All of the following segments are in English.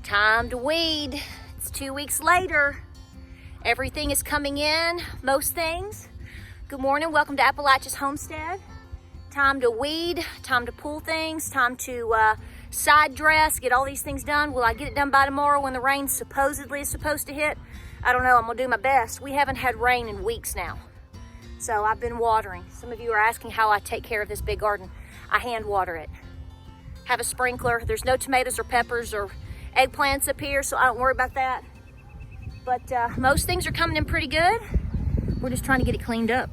Time to weed. It's 2 weeks later. Everything is coming in, most things. Good morning, welcome to Appalachia's Homestead. Time to weed, time to pull things, time to side dress, get all these things done. Will I get it done by tomorrow when the rain supposedly is supposed to hit? I don't know, I'm gonna do my best. We haven't had rain in weeks now. So I've been watering. Some of you are asking how I take care of this big garden. I hand water it. Have a sprinkler. There's no tomatoes or peppers or eggplants up here, so I don't worry about that. But most things are coming in pretty good. We're just trying to get it cleaned up.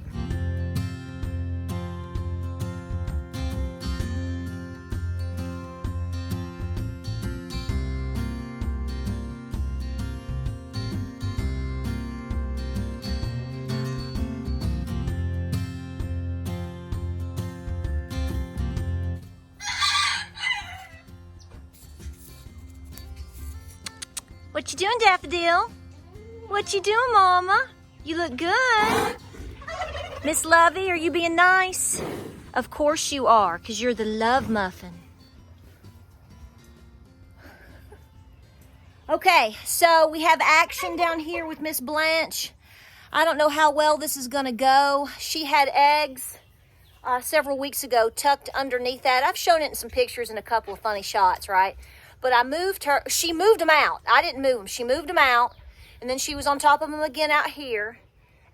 What you doing, Daffodil? What you doing, Mama? You look good. Miss Lovey, are you being nice? Of course you are, because you're the love muffin. Okay, so we have action down here with Miss Blanche. I don't know how well this is gonna go. She had eggs several weeks ago tucked underneath that. I've shown it in some pictures and a couple of funny shots, right? But I moved her, she moved them out. I didn't move them, she moved them out. And then she was on top of them again out here.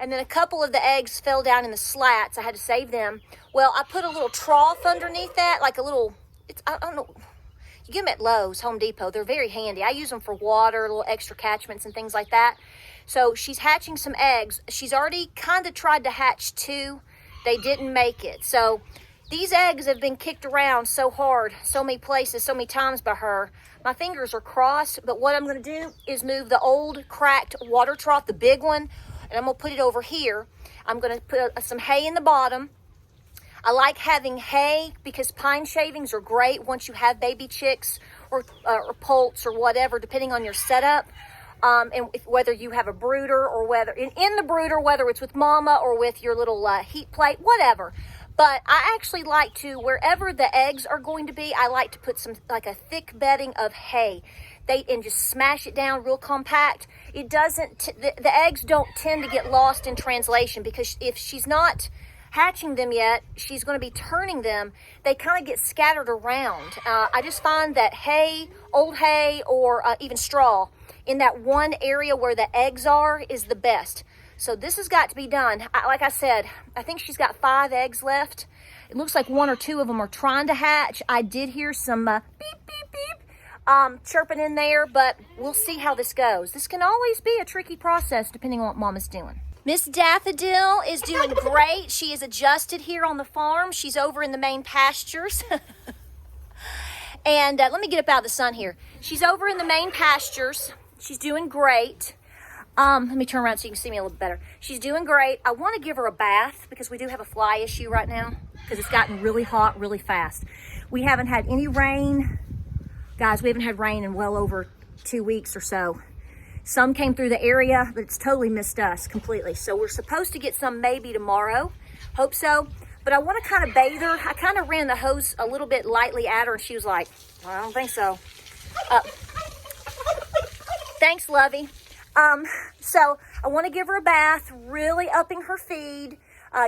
And then a couple of the eggs fell down in the slats. I had to save them. Well, I put a little trough underneath that, like a little, I don't know. You get them at Lowe's, Home Depot. They're very handy. I use them for water, little extra catchments and things like that. So she's hatching some eggs. She's already kind of tried to hatch 2. They didn't make it. So these eggs have been kicked around so hard, so many places, so many times by her. My fingers are crossed, but what I'm gonna do is move the old cracked water trough, the big one, and I'm gonna put it over here. I'm gonna put some hay in the bottom. I like having hay because pine shavings are great once you have baby chicks or poults or whatever, depending on your setup. And whether you have a brooder or whether, in the brooder, whether it's with mama or with your little heat plate, whatever. But I actually like to, wherever the eggs are going to be, I like to put some, like a thick bedding of hay. And just smash it down real compact. It doesn't, the eggs don't tend to get lost in translation because if she's not hatching them yet, she's going to be turning them. They kind of get scattered around. I just find that hay, old hay, or even straw in that one area where the eggs are is the best. So this has got to be done. Like I said, I think she's got 5 eggs left. It looks like 1 or 2 of them are trying to hatch. I did hear some beep, beep, beep chirping in there, but we'll see how this goes. This can always be a tricky process depending on what Mama's doing. Miss Daffodil is doing great. She is adjusted here on the farm. She's over in the main pastures. And let me get up out of the sun here. She's over in the main pastures. She's doing great. Let me turn around so you can see me a little better. She's doing great. I want to give her a bath because we do have a fly issue right now because it's gotten really hot really fast. We haven't had any rain. Guys, we haven't had rain in well over 2 weeks or so. Some came through the area, but it's totally missed us completely. So we're supposed to get some maybe tomorrow. Hope so. But I want to kind of bathe her. I kind of ran the hose a little bit lightly at her and she was like, well, I don't think so. Thanks, Lovey. So I want to give her a bath, really upping her feed,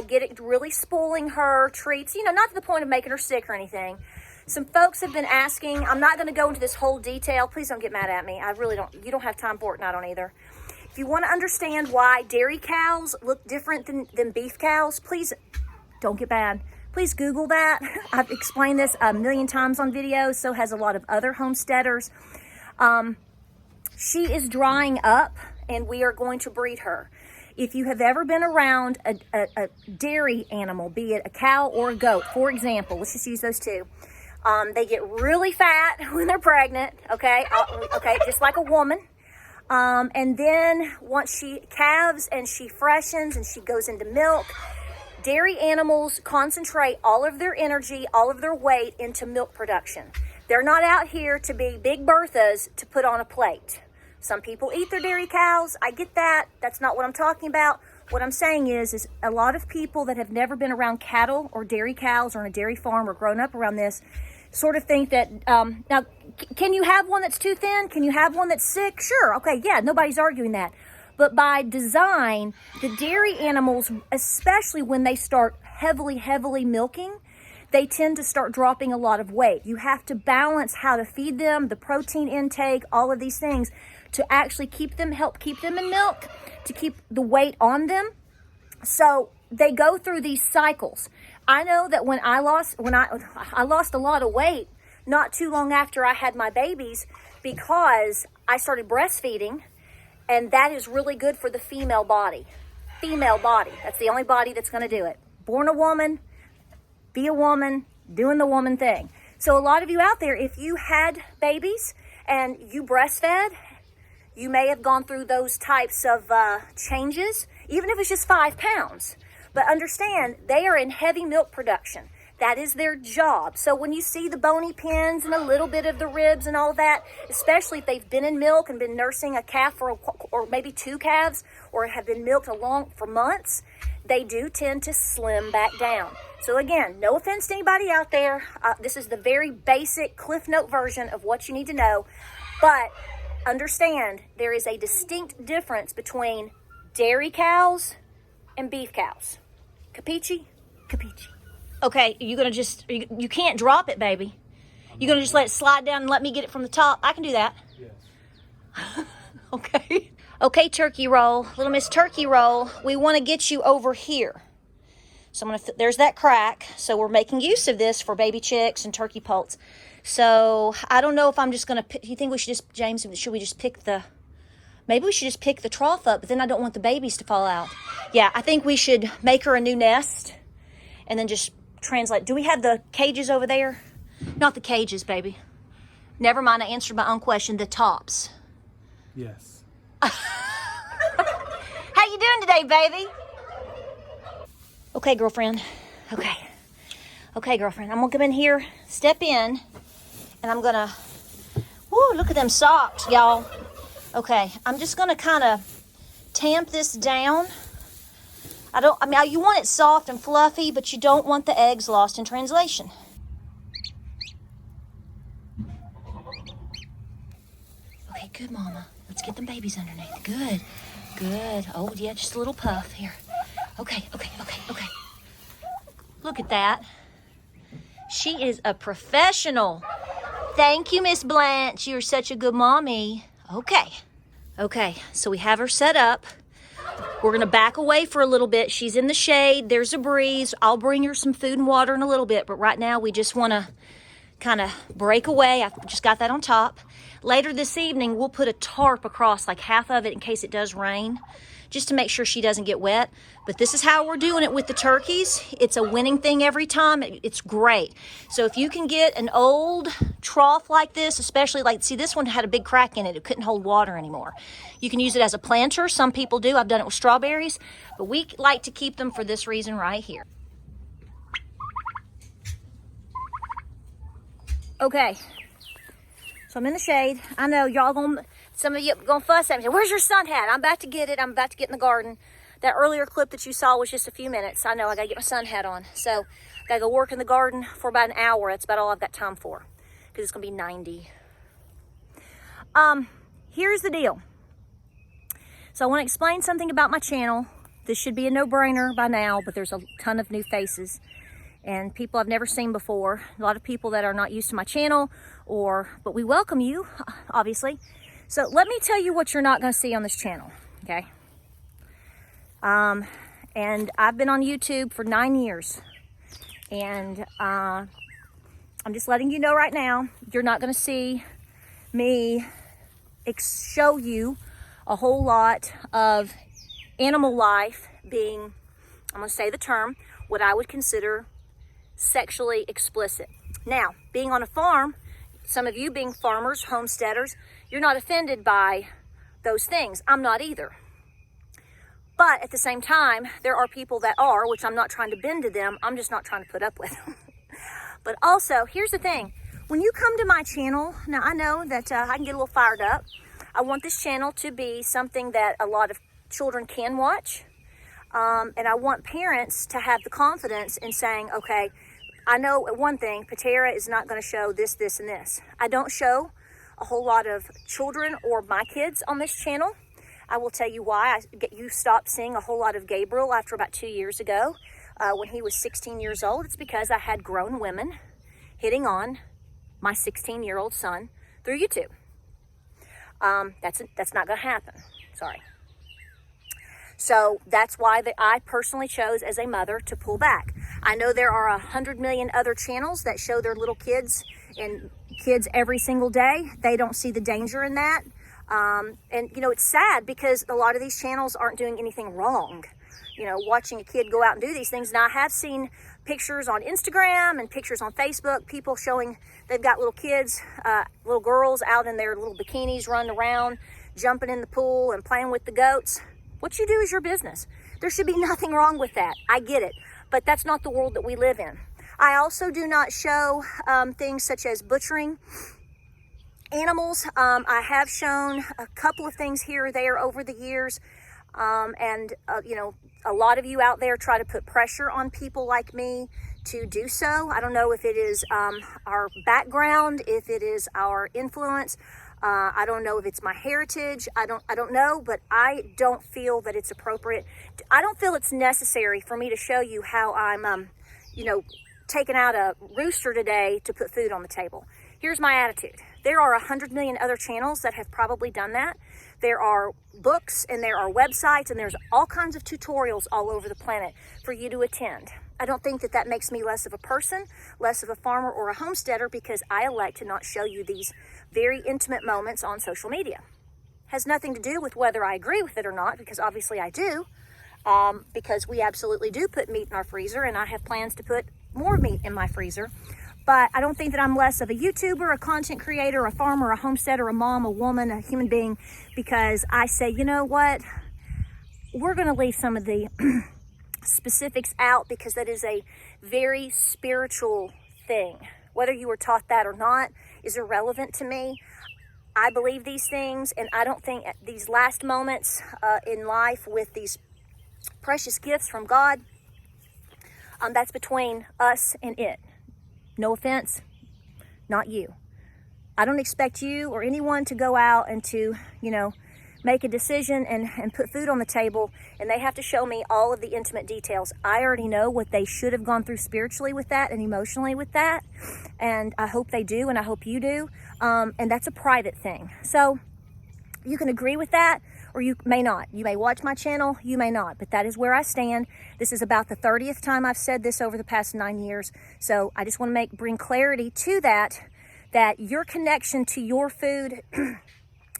get it really spoiling her treats, not to the point of making her sick or anything. Some folks have been asking, I'm not going to go into this whole detail. Please don't get mad at me. I really don't. You don't have time for it and I don't either. If you want to understand why dairy cows look different than beef cows, please don't get mad. Please Google that. I've explained this a million times on videos. So has a lot of other homesteaders. She is drying up and we are going to breed her. If you have ever been around a dairy animal, be it a cow or a goat, for example, let's just use those 2. They get really fat when they're pregnant, okay? Okay, just like a woman. And then once she calves and she freshens and she goes into milk, dairy animals concentrate all of their energy, all of their weight into milk production. They're not out here to be Big Berthas to put on a plate. Some people eat their dairy cows. I get that. That's not what I'm talking about. What I'm saying is a lot of people that have never been around cattle or dairy cows or on a dairy farm or grown up around this sort of think that, now, can you have one that's too thin? Can you have one that's sick? Sure, okay, yeah, nobody's arguing that. But by design, the dairy animals, especially when they start heavily milking, they tend to start dropping a lot of weight. You have to balance how to feed them, the protein intake, all of these things to actually help keep them in milk, to keep the weight on them. So they go through these cycles. I know that when I lost a lot of weight not too long after I had my babies because I started breastfeeding, and that is really good for the female body. Female body. That's the only body that's going to do it. Born a woman, be a woman, doing the woman thing. So a lot of you out there, if you had babies and you breastfed, you may have gone through those types of changes, even if it's just 5 pounds. But understand, they are in heavy milk production. That is their job. So when you see the bony pins and a little bit of the ribs and all that, especially if they've been in milk and been nursing a calf or maybe 2 calves, or have been milked for months, they do tend to slim back down. So again, no offense to anybody out there. This is the very basic Cliff Note version of what you need to know. But understand, there is a distinct difference between dairy cows and beef cows. Capiche? Capiche. Okay, you can't drop it, baby. You're going to just let it slide down and let me get it from the top? I can do that. Yes. Okay. Okay, Turkey Roll, Little Miss Turkey Roll, we want to get you over here. So there's that crack. So we're making use of this for baby chicks and turkey poults. So I don't know if I'm just going to, do you think we should just, James, should we just maybe we should just pick the trough up, but then I don't want the babies to fall out. Yeah, I think we should make her a new nest and then just translate. Do we have the cages over there? Not the cages, baby. Never mind, I answered my own question. The tops. Yes. How you doing today, baby? Okay, girlfriend. Okay, girlfriend. I'm gonna come in here, step in, and I'm gonna, whoo, look at them socks, y'all. Okay, I'm just gonna kind of tamp this down. You want it soft and fluffy, but you don't want the eggs lost in translation. Okay, good, mama. Let's get them babies underneath. Good. Oh, yeah, just a little puff here. Okay. Look at that. She is a professional. Thank you, Miss Blanche. You're such a good mommy. Okay, so we have her set up. We're going to back away for a little bit. She's in the shade. There's a breeze. I'll bring her some food and water in a little bit, but right now we just want to kind of break away. I've just got that on top. Later this evening, we'll put a tarp across like half of it in case it does rain, just to make sure she doesn't get wet. But this is how we're doing it with the turkeys. It's a winning thing every time. It's great. So if you can get an old trough like this, especially see, this one had a big crack in it. It couldn't hold water anymore. You can use it as a planter. Some people do. I've done it with strawberries, but we like to keep them for this reason right here. Okay. So I'm in the shade. I know some of you gonna fuss at me. Where's your sun hat? I'm about to get it. I'm about to get in the garden. That earlier clip that you saw was just a few minutes. I know I gotta get my sun hat on. So I gotta go work in the garden for about an hour. That's about all I've got time for, because it's gonna be 90. Here's the deal. So I want to explain something about my channel. This should be a no-brainer by now, but there's a ton of new faces and people I've never seen before. A lot of people that are not used to my channel, but we welcome you, obviously. So let me tell you what you're not going to see on this channel, okay? And I've been on YouTube for 9 years, and I'm just letting you know right now, you're not going to see me show you a whole lot of animal life being, I'm going to say the term, what I would consider sexually explicit. Now, being on a farm, some of you being farmers, homesteaders, you're not offended by those things. I'm not either. But at the same time, there are people that are, which I'm not trying to bend to them. I'm just not trying to put up with them. But also, here's the thing. When you come to my channel, now I know that I can get a little fired up. I want this channel to be something that a lot of children can watch. And I want parents to have the confidence in saying, okay, I know one thing, Patera is not going to show this, this, and this. I don't show a whole lot of children or my kids on this channel. I will tell you why. You stopped seeing a whole lot of Gabriel after about 2 years ago when he was 16 years old. It's because I had grown women hitting on my 16-year-old son through YouTube. That's not going to happen. Sorry. So that's why I personally chose as a mother to pull back. I know there are 100 million other channels that show their little kids and kids every single day. They don't see the danger in that. And, you know, it's sad because a lot of these channels aren't doing anything wrong. You know, watching a kid go out and do these things. Now, I have seen pictures on Instagram and pictures on Facebook, people showing they've got little kids, little girls out in their little bikinis running around, jumping in the pool and playing with the goats. What you do is your business. There should be nothing wrong with that. I get it. But that's not the world that we live in. I also do not show things such as butchering animals. I have shown a couple of things here or there over the years. You know, a lot of you out there try to put pressure on people like me to do so. I don't know if it is our background, if it is our influence. I don't know if it's my heritage. I don't know, but I don't feel that it's appropriate. I don't feel it's necessary for me to show you how I'm, you know, taking out a rooster today to put food on the table. Here's my attitude. There are 100 million other channels that have probably done that. There are books and there are websites and there's all kinds of tutorials all over the planet for you to attend. I don't think that that makes me less of a person, less of a farmer or a homesteader because I elect to not show you these very intimate moments on social media. Has nothing to do with whether I agree with it or not, because obviously I do, because we absolutely do put meat in our freezer and I have plans to put more meat in my freezer. But I don't think that I'm less of a YouTuber, a content creator, a farmer, a homesteader, a mom, a woman, a human being, because I say, you know what, we're going to leave some of the specifics out because that is a very spiritual thing. Whether you were taught that or not is irrelevant to me. I believe these things, and I don't think these last moments in life with these precious gifts from God, that's between us and it. No offense, not you. I don't expect you or anyone to go out and to, you know, make a decision and put food on the table, and they have to show me all of the intimate details. I already know what they should have gone through spiritually with that and emotionally with that, and I hope they do, and I hope you do, and that's a private thing. So you can agree with that, or you may not. You may watch my channel, you may not, but that is where I stand. This is about the 30th time I've said this over the past 9 years, so I just want to bring clarity to that your connection to your food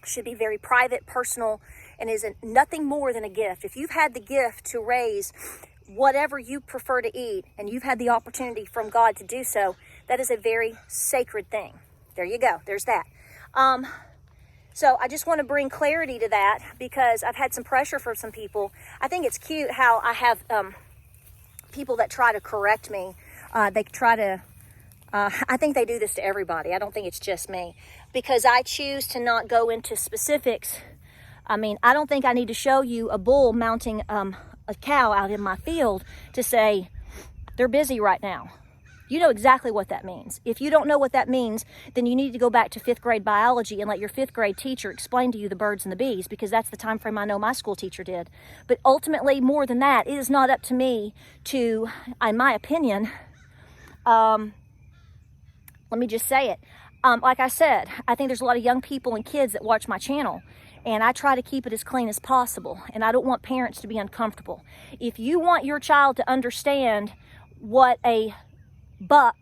should be very private, personal, and is nothing more than a gift. If you've had the gift to raise whatever you prefer to eat, and you've had the opportunity from God to do so, that is a very sacred thing. There you go. There's that. So I just want to bring clarity to that because I've had some pressure from some people. I think it's cute how I have people that try to correct me. They try to, I think they do this to everybody. I don't think it's just me. Because I choose to not go into specifics. I mean, I don't think I need to show you a bull mounting a cow out in my field to say, they're busy right now. You know exactly what that means. If you don't know what that means, then you need to go back to 5th grade biology and let your 5th grade teacher explain to you the birds and the bees, because that's the time frame I know my school teacher did. But ultimately, more than that, it is not up to me to, in my opinion, let me just say it. Like I said, I think there's a lot of young people and kids that watch my channel, and I try to keep it as clean as possible, and I don't want parents to be uncomfortable. If you want your child to understand what a buck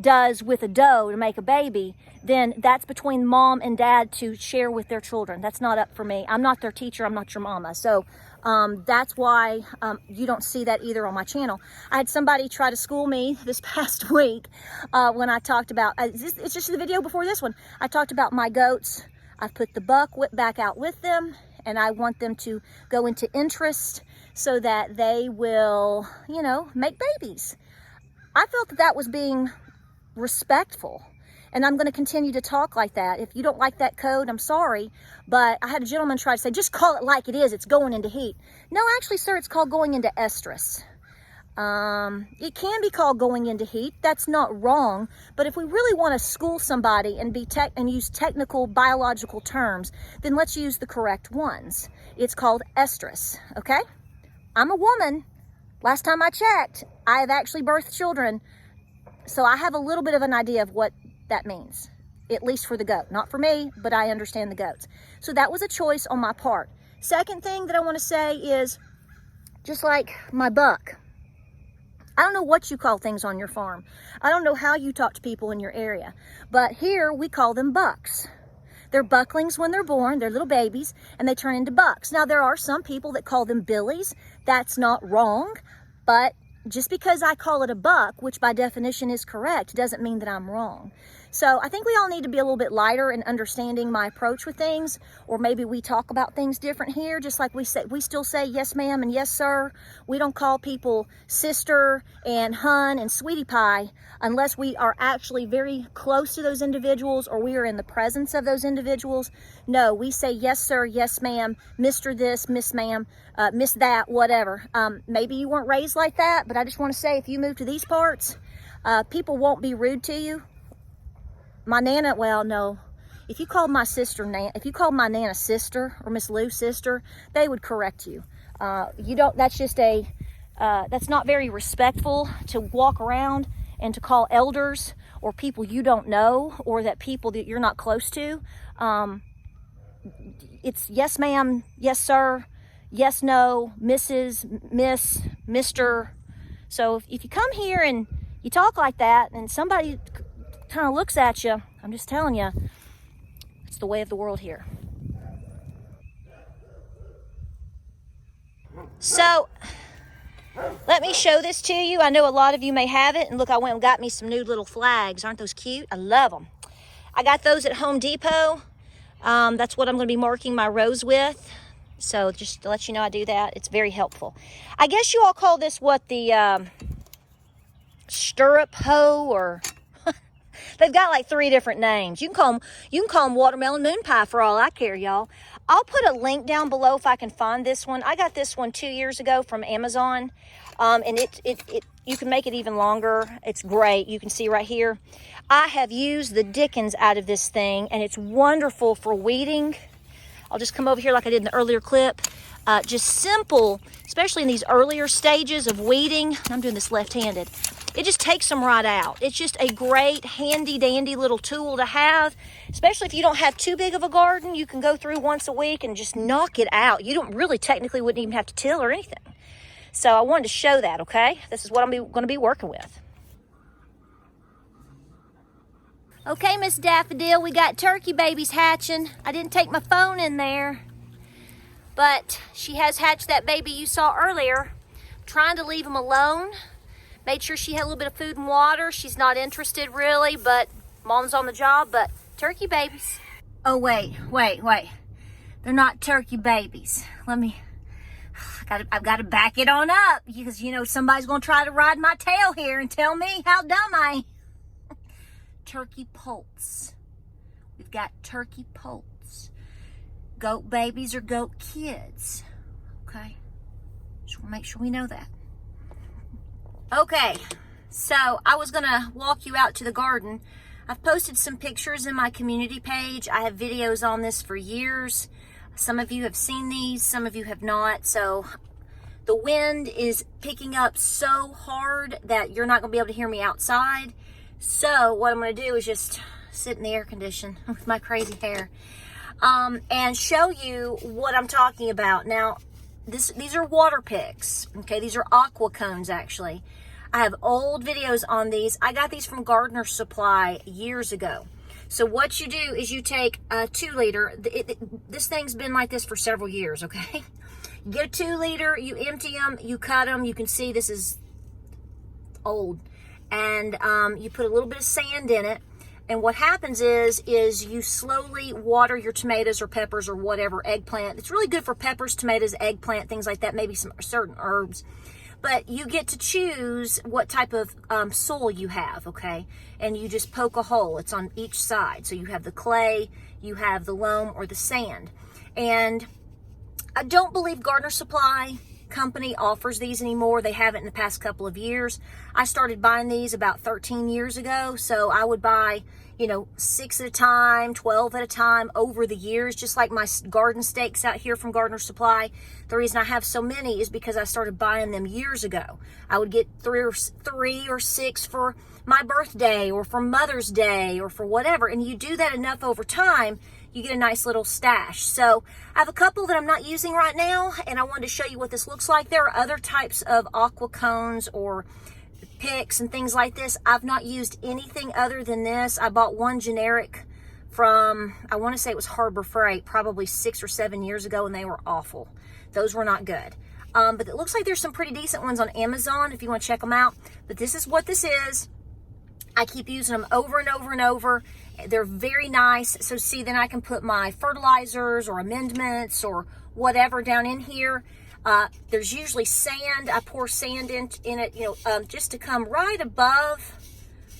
does with a doe to make a baby, then that's between mom and dad to share with their children. That's not up for me. I'm not their teacher. I'm not your mama. So that's why you don't see that either on my channel. I had somebody try to school me this past week when I talked about, it's just the video before this one. I talked about my goats. I put the buck back out with them, and I want them to go into interest so that they will, you know, make babies. I felt that that was being respectful, and I'm going to continue to talk like that. If you don't like that code, I'm sorry, but I had a gentleman try to say, just call it like it is. It's going into heat. No, actually, sir, it's called going into estrus. It can be called going into heat. That's not wrong. But if we really want to school somebody and use technical biological terms, then let's use the correct ones. It's called estrus, okay? I'm a woman. Last time I checked, I have actually birthed children. So I have a little bit of an idea of what that means, at least for the goat. Not for me, but I understand the goats. So that was a choice on my part. Second thing that I want to say is, just like my buck, I don't know what you call things on your farm. I don't know how you talk to people in your area, but here we call them bucks. They're bucklings when they're born, they're little babies, and they turn into bucks. Now, there are some people that call them billies. That's not wrong, but just because I call it a buck, which by definition is correct, doesn't mean that I'm wrong. So I think we all need to be a little bit lighter in understanding my approach with things, or maybe we talk about things different here, just like we still say yes ma'am and yes sir. We don't call people sister and hun and sweetie pie unless we are actually very close to those individuals or we are in the presence of those individuals. No, we say yes sir, yes ma'am, Mr. this, Miss ma'am, Miss that, whatever. Maybe you weren't raised like that, but I just want to say, if you move to these parts, people won't be rude to you. My Nana, well, no. If you called my Nana sister or Miss Lou's sister, they would correct you. That's not very respectful to walk around and to call elders or people you don't know or that people that you're not close to. It's yes ma'am, yes sir, yes no, Mrs., Miss, Mr. So if you come here and you talk like that and somebody kind of looks at you, I'm just telling you, it's the way of the world here. So let me show this to you. I know a lot of you may have it, and look, I went and got me some new little flags. Aren't those cute? I love them. I got those at Home Depot. That's what I'm going to be marking my rows with. So just to let you know, I do that. It's very helpful. I guess you all call this what, the stirrup hoe, or they've got like 3 different names. You can call them watermelon moon pie for all I care, y'all. I'll put a link down below if I can find this one. I got this one 2 years ago from Amazon, and you can make it even longer. It's great. You can see right here. I have used the dickens out of this thing, and it's wonderful for weeding. I'll just come over here like I did in the earlier clip. Just simple, especially in these earlier stages of weeding. I'm doing this left-handed. It just takes them right out. It's just a great, handy-dandy little tool to have, especially if you don't have too big of a garden. You can go through once a week and just knock it out. You don't really technically wouldn't even have to till or anything. So I wanted to show that, okay? This is what I'm going to be working with. Okay, Miss Daffodil, we got turkey babies hatching. I didn't take my phone in there, but she has hatched that baby you saw earlier. I'm trying to leave them alone. Made sure she had a little bit of food and water. She's not interested really, but mom's on the job. But turkey babies. Oh, wait. They're not turkey babies. I've got to back it on up because, you know, somebody's going to try to ride my tail here and tell me how dumb I am. Turkey poults. We've got turkey poults. Goat babies or goat kids. Okay. Just want to make sure we know that. Okay, so I was going to walk you out to the garden. I've posted some pictures in my community page. I have videos on this for years. Some of you have seen these, some of you have not. So the wind is picking up so hard that you're not going to be able to hear me outside. So what I'm going to do is just sit in the air condition with my crazy hair and show you what I'm talking about. Now, these are water picks. Okay, these are aqua cones actually. I have old videos on these. I got these from Gardener Supply years ago. So what you do is you take a 2-liter. This thing's been like this for several years, okay? You get a 2-liter, you empty them, you cut them. You can see this is old. And you put a little bit of sand in it. And what happens is you slowly water your tomatoes or peppers or whatever, eggplant. It's really good for peppers, tomatoes, eggplant, things like that, maybe some certain herbs. But you get to choose what type of soil you have, okay? And you just poke a hole. It's on each side. So you have the clay, you have the loam, or the sand. And I don't believe Gardener Supply company offers these anymore. They haven't in the past couple of years. I started buying these about 13 years ago. So I would buy, you know, 6 at a time, 12 at a time over the years, just like my garden stakes out here from Gardener Supply. The reason I have so many is because I started buying them years ago. I would get three or six for my birthday or for Mother's Day or for whatever. And you do that enough over time, you get a nice little stash. So I have a couple that I'm not using right now, and I wanted to show you what this looks like. There are other types of aqua cones or picks and things like this. I've not used anything other than this. I bought one generic from, I want to say it was Harbor Freight, probably 6 or 7 years ago, and they were awful. Those were not good. But it looks like there's some pretty decent ones on Amazon if you want to check them out. But this is what this is. I keep using them over and over and over. They're very nice. So see, then I can put my fertilizers or amendments or whatever down in here. There's usually sand. I pour sand in it, you know, just to come right above,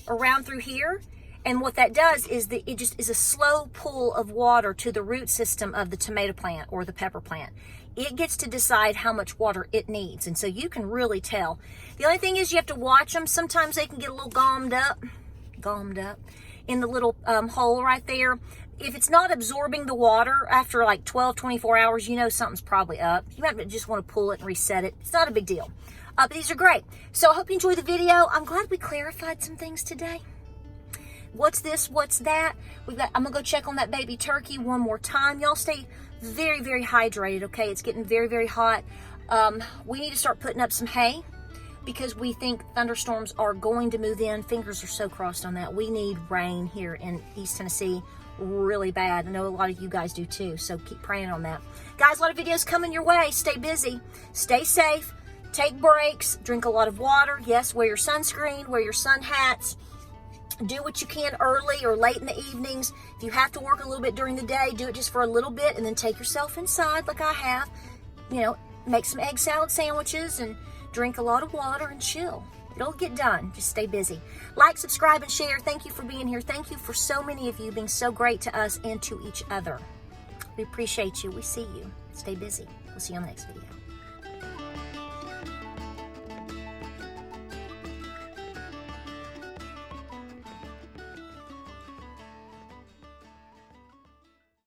around through here. And what that does is it just is a slow pull of water to the root system of the tomato plant or the pepper plant. It gets to decide how much water it needs. And so you can really tell. The only thing is you have to watch them. Sometimes they can get a little gummed up in the little hole right there. If it's not absorbing the water after like 12, 24 hours, you know something's probably up. You might just want to pull it and reset it. It's not a big deal. But these are great. So I hope you enjoyed the video. I'm glad we clarified some things today. What's this? What's that? I'm going to go check on that baby turkey one more time. Y'all stay very, very hydrated, okay? It's getting very, very hot. We need to start putting up some hay because we think thunderstorms are going to move in. Fingers are so crossed on that. We need rain here in East Tennessee really bad. I know a lot of you guys do too, so keep praying on that. Guys, a lot of videos coming your way. Stay busy. Stay safe. Take breaks. Drink a lot of water. Yes, wear your sunscreen. Wear your sun hats. Do what you can early or late in the evenings. If you have to work a little bit during the day, do it just for a little bit and then take yourself inside like I have. You know, make some egg salad sandwiches and drink a lot of water and chill. It'll get done. Just stay busy. Like, subscribe, and share. Thank you for being here. Thank you for so many of you being so great to us and to each other. We appreciate you. We see you. Stay busy. We'll see you on the next video.